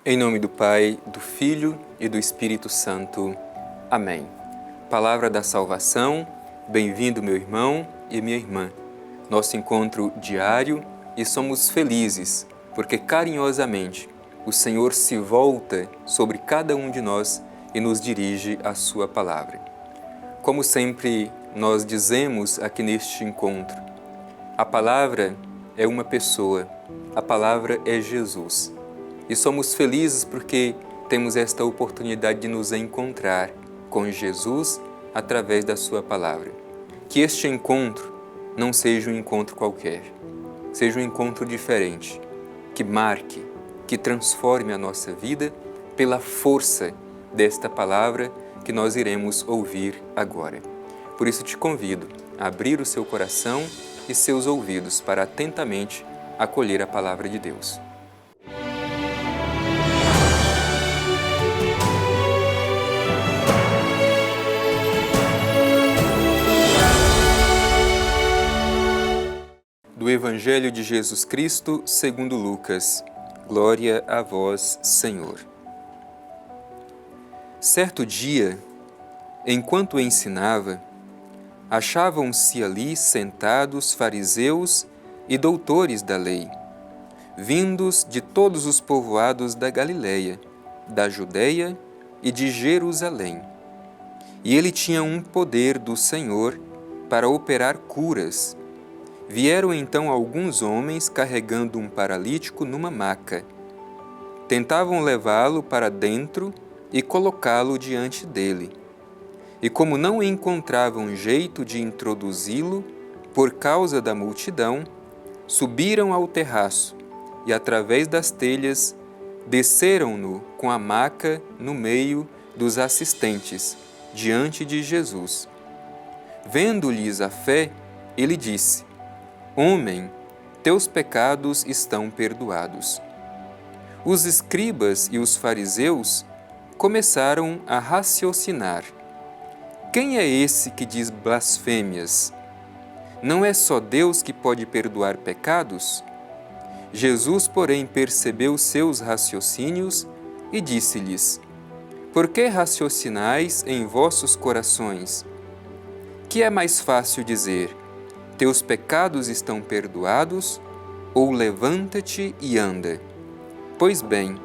Em nome do Pai, do Filho e do Espírito Santo. Amém. Palavra da salvação, bem-vindo meu irmão e minha irmã. Nosso encontro diário e somos felizes, porque carinhosamente o Senhor se volta sobre cada um de nós e nos dirige a sua palavra. Como sempre nós dizemos aqui neste encontro, a palavra é uma pessoa, a palavra é Jesus. E somos felizes porque temos esta oportunidade de nos encontrar com Jesus através da sua palavra. Que este encontro não seja um encontro qualquer, seja um encontro diferente, que marque, que transforme a nossa vida pela força desta palavra que nós iremos ouvir agora. Por isso te convido a abrir o seu coração e seus ouvidos para atentamente acolher a palavra de Deus. Do Evangelho de Jesus Cristo, segundo Lucas. Glória a vós, Senhor. Certo dia, enquanto ensinava, achavam-se ali sentados fariseus e doutores da lei, vindos de todos os povoados da Galileia, da Judeia e de Jerusalém. E ele tinha um poder do Senhor para operar curas. Vieram então alguns homens carregando um paralítico numa maca. Tentavam levá-lo para dentro e colocá-lo diante dele. E como não encontravam jeito de introduzi-lo, por causa da multidão, subiram ao terraço e, através das telhas, desceram-no com a maca no meio dos assistentes, diante de Jesus. Vendo-lhes a fé, ele disse: Homem, teus pecados estão perdoados. Os escribas e os fariseus começaram a raciocinar. Quem é esse que diz blasfêmias? Não é só Deus que pode perdoar pecados? Jesus, porém, percebeu seus raciocínios e disse-lhes: Por que raciocinais em vossos corações? Que é mais fácil dizer: Teus pecados estão perdoados, ou levanta-te e anda? Pois bem,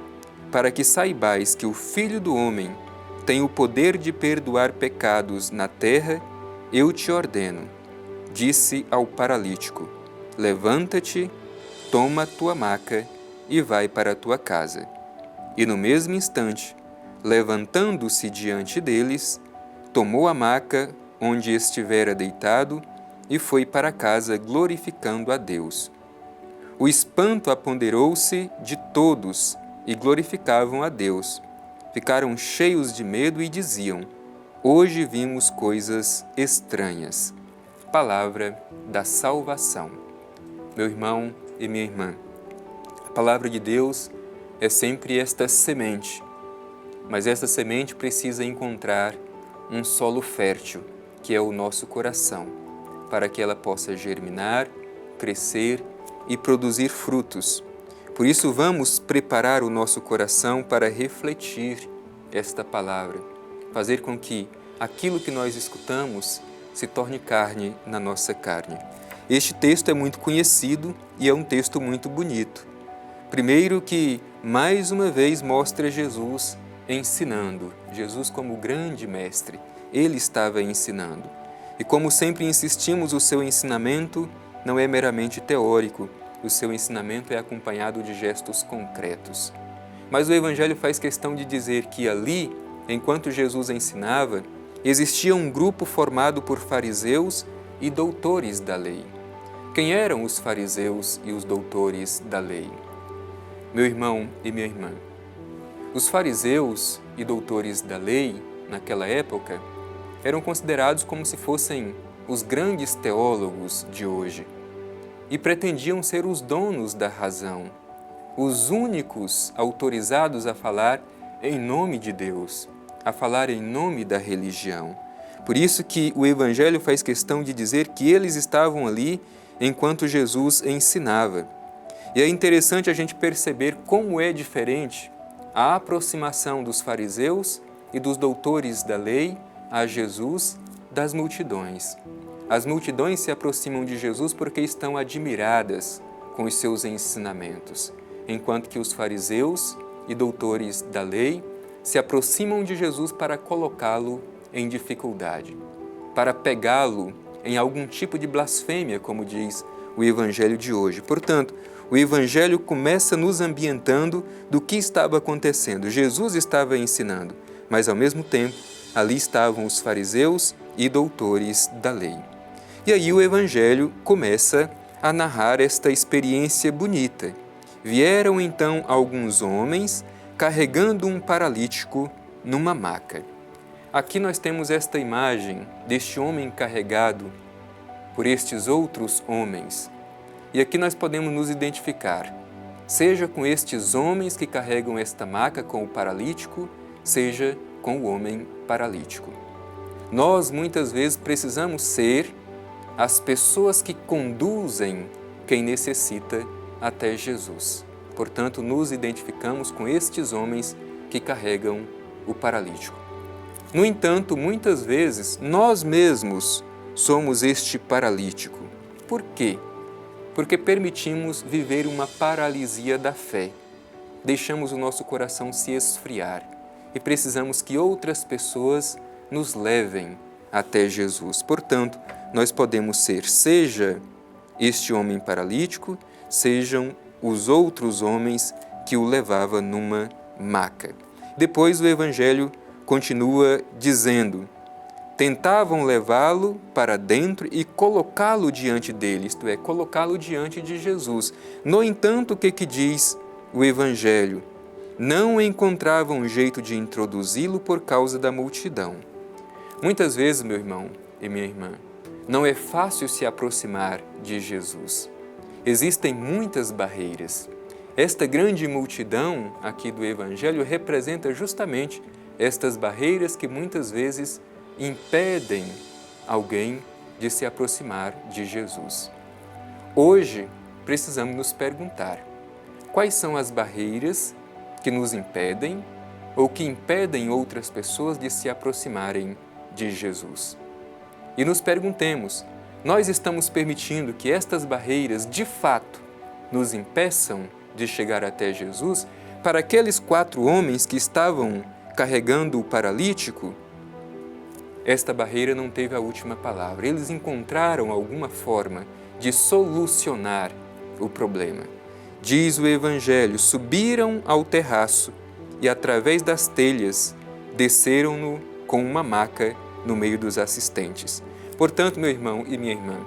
para que saibais que o Filho do Homem tem o poder de perdoar pecados na terra, eu te ordeno, disse ao paralítico: Levanta-te, toma a tua maca e vai para a tua casa. E no mesmo instante, levantando-se diante deles, tomou a maca onde estivera deitado e foi para casa glorificando a Deus. O espanto apoderou-se de todos e glorificavam a Deus. Ficaram cheios de medo e diziam: Hoje vimos coisas estranhas. Palavra da salvação. Meu irmão e minha irmã, a palavra de Deus é sempre esta semente, mas esta semente precisa encontrar um solo fértil, que é o nosso coração, para que ela possa germinar, crescer e produzir frutos. Por isso vamos preparar o nosso coração para refletir esta palavra, fazer com que aquilo que nós escutamos se torne carne na nossa carne. Este texto é muito conhecido e é um texto muito bonito. Primeiro que, mais uma vez, mostra Jesus ensinando, Jesus como grande mestre, ele estava ensinando. E como sempre insistimos, o seu ensinamento não é meramente teórico, o seu ensinamento é acompanhado de gestos concretos. Mas o Evangelho faz questão de dizer que ali, enquanto Jesus ensinava, existia um grupo formado por fariseus e doutores da lei. Quem eram os fariseus e os doutores da lei? Meu irmão e minha irmã, os fariseus e doutores da lei, naquela época, eram considerados como se fossem os grandes teólogos de hoje e pretendiam ser os donos da razão, os únicos autorizados a falar em nome de Deus, a falar em nome da religião. Por isso que o Evangelho faz questão de dizer que eles estavam ali enquanto Jesus ensinava. E é interessante a gente perceber como é diferente a aproximação dos fariseus e dos doutores da lei a Jesus das multidões. As multidões se aproximam de Jesus porque estão admiradas com os seus ensinamentos, enquanto que os fariseus e doutores da lei se aproximam de Jesus para colocá-lo em dificuldade, para pegá-lo em algum tipo de blasfêmia, como diz o Evangelho de hoje. Portanto, o Evangelho começa nos ambientando do que estava acontecendo. Jesus estava ensinando, mas ao mesmo tempo ali estavam os fariseus e doutores da lei. E aí o Evangelho começa a narrar esta experiência bonita. Vieram então alguns homens carregando um paralítico numa maca. Aqui nós temos esta imagem deste homem carregado por estes outros homens. E aqui nós podemos nos identificar, seja com estes homens que carregam esta maca com o paralítico, seja com o homem paralítico. Nós muitas vezes precisamos ser as pessoas que conduzem quem necessita até Jesus. Portanto, nos identificamos com estes homens que carregam o paralítico. No entanto, muitas vezes, nós mesmos somos este paralítico. Por quê? Porque permitimos viver uma paralisia da fé. Deixamos o nosso coração se esfriar e precisamos que outras pessoas nos levem até Jesus. Portanto, nós podemos ser, seja este homem paralítico, sejam os outros homens que o levavam numa maca. Depois o Evangelho continua dizendo: tentavam levá-lo para dentro e colocá-lo diante dele, isto é, colocá-lo diante de Jesus. No entanto, o que diz o Evangelho? Não encontravam jeito de introduzi-lo por causa da multidão. Muitas vezes, meu irmão e minha irmã, não é fácil se aproximar de Jesus. Existem muitas barreiras. Esta grande multidão aqui do Evangelho representa justamente estas barreiras que muitas vezes impedem alguém de se aproximar de Jesus. Hoje, precisamos nos perguntar: quais são as barreiras que nos impedem ou que impedem outras pessoas de se aproximarem de Jesus? E nos perguntemos: nós estamos permitindo que estas barreiras, de fato, nos impeçam de chegar até Jesus? Para aqueles 4 homens que estavam carregando o paralítico, esta barreira não teve a última palavra. Eles encontraram alguma forma de solucionar o problema. Diz o Evangelho: subiram ao terraço e, através das telhas, desceram-no com uma maca no meio dos assistentes. Portanto, meu irmão e minha irmã,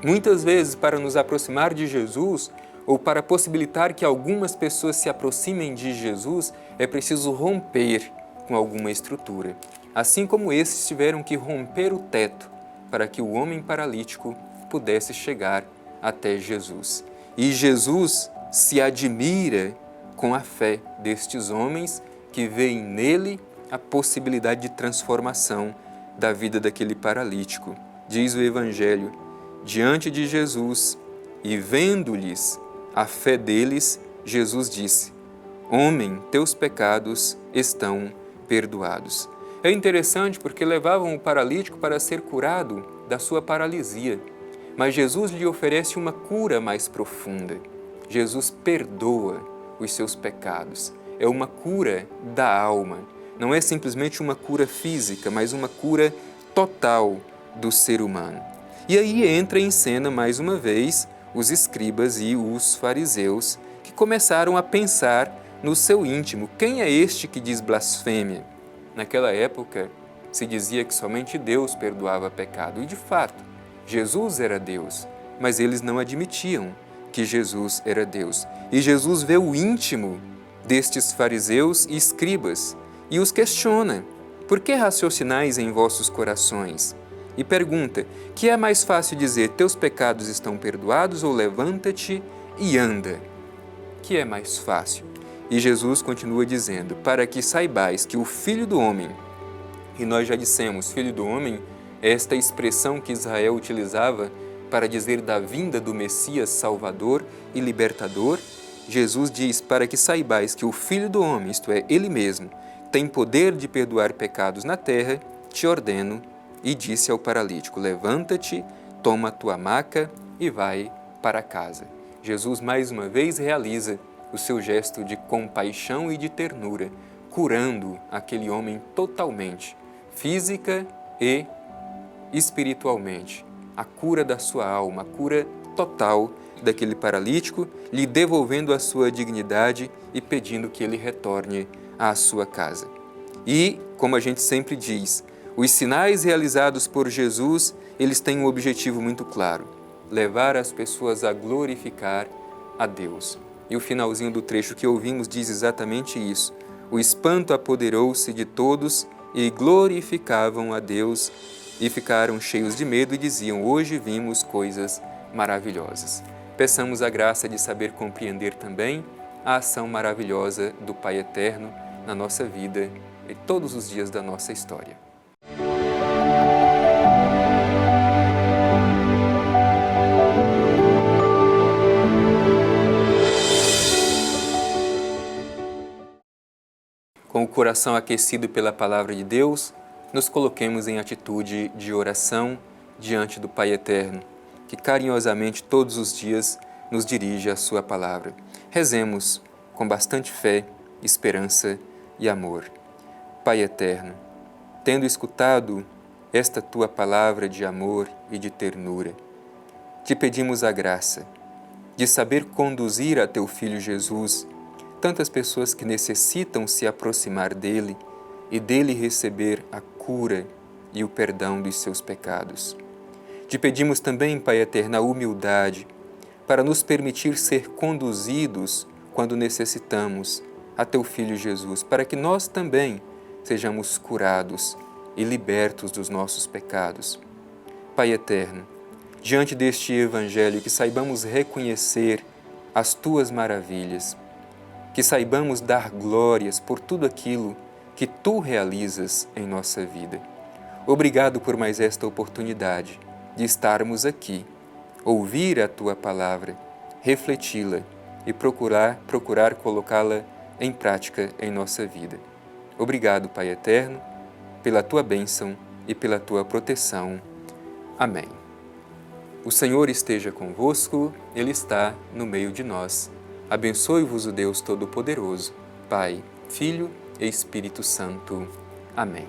muitas vezes, para nos aproximar de Jesus, ou para possibilitar que algumas pessoas se aproximem de Jesus, é preciso romper com alguma estrutura. Assim como esses tiveram que romper o teto para que o homem paralítico pudesse chegar até Jesus. E Jesus se admira com a fé destes homens que veem nele a possibilidade de transformação da vida daquele paralítico. Diz o Evangelho: diante de Jesus e vendo-lhes a fé deles, Jesus disse: homem, teus pecados estão perdoados. É interessante porque levavam o paralítico para ser curado da sua paralisia, mas Jesus lhe oferece uma cura mais profunda. Jesus perdoa os seus pecados. É uma cura da alma. Não é simplesmente uma cura física, mas uma cura total do ser humano. E aí entra em cena mais uma vez os escribas e os fariseus, que começaram a pensar no seu íntimo: quem é este que diz blasfêmia? Naquela época se dizia que somente Deus perdoava pecado, e de fato, Jesus era Deus, mas eles não admitiam que Jesus era Deus. E Jesus vê o íntimo destes fariseus e escribas e os questiona: por que raciocinais em vossos corações? E pergunta: que é mais fácil dizer, teus pecados estão perdoados, ou levanta-te e anda? Que é mais fácil? E Jesus continua dizendo: para que saibais que o Filho do Homem, e nós já dissemos, Filho do Homem é esta expressão que Israel utilizava para dizer da vinda do Messias Salvador e Libertador, Jesus diz: para que saibais que o Filho do Homem, isto é, Ele mesmo, tem poder de perdoar pecados na terra, te ordeno. E disse ao paralítico: levanta-te, toma a tua maca e vai para casa. Jesus mais uma vez realiza o seu gesto de compaixão e de ternura, curando aquele homem totalmente, física e espiritualmente. A cura da sua alma, a cura total daquele paralítico, lhe devolvendo a sua dignidade e pedindo que ele retorne à sua casa. E, como a gente sempre diz, os sinais realizados por Jesus, eles têm um objetivo muito claro: levar as pessoas a glorificar a Deus. E o finalzinho do trecho que ouvimos diz exatamente isso. O espanto apoderou-se de todos e glorificavam a Deus e ficaram cheios de medo e diziam: hoje vimos coisas maravilhosas. Peçamos a graça de saber compreender também a ação maravilhosa do Pai Eterno na nossa vida e todos os dias da nossa história. Com o coração aquecido pela Palavra de Deus, nos coloquemos em atitude de oração diante do Pai Eterno, que carinhosamente todos os dias nos dirige a Sua Palavra. Rezemos com bastante fé, esperança e amor. Pai Eterno, tendo escutado esta Tua Palavra de amor e de ternura, te pedimos a graça de saber conduzir a Teu Filho Jesus tantas pessoas que necessitam se aproximar dele e dele receber a cura e o perdão dos seus pecados. Te pedimos também, Pai Eterno, a humildade para nos permitir ser conduzidos quando necessitamos a Teu Filho Jesus, para que nós também sejamos curados e libertos dos nossos pecados. Pai Eterno, diante deste Evangelho, que saibamos reconhecer as Tuas maravilhas, que saibamos dar glórias por tudo aquilo que Tu realizas em nossa vida. Obrigado por mais esta oportunidade de estarmos aqui, ouvir a Tua Palavra, refleti-la e procurar colocá-la em prática em nossa vida. Obrigado, Pai Eterno, pela Tua bênção e pela Tua proteção. Amém. O Senhor esteja convosco, Ele está no meio de nós. Abençoe-vos o Deus Todo-Poderoso, Pai, Filho e Espírito Santo. Amém.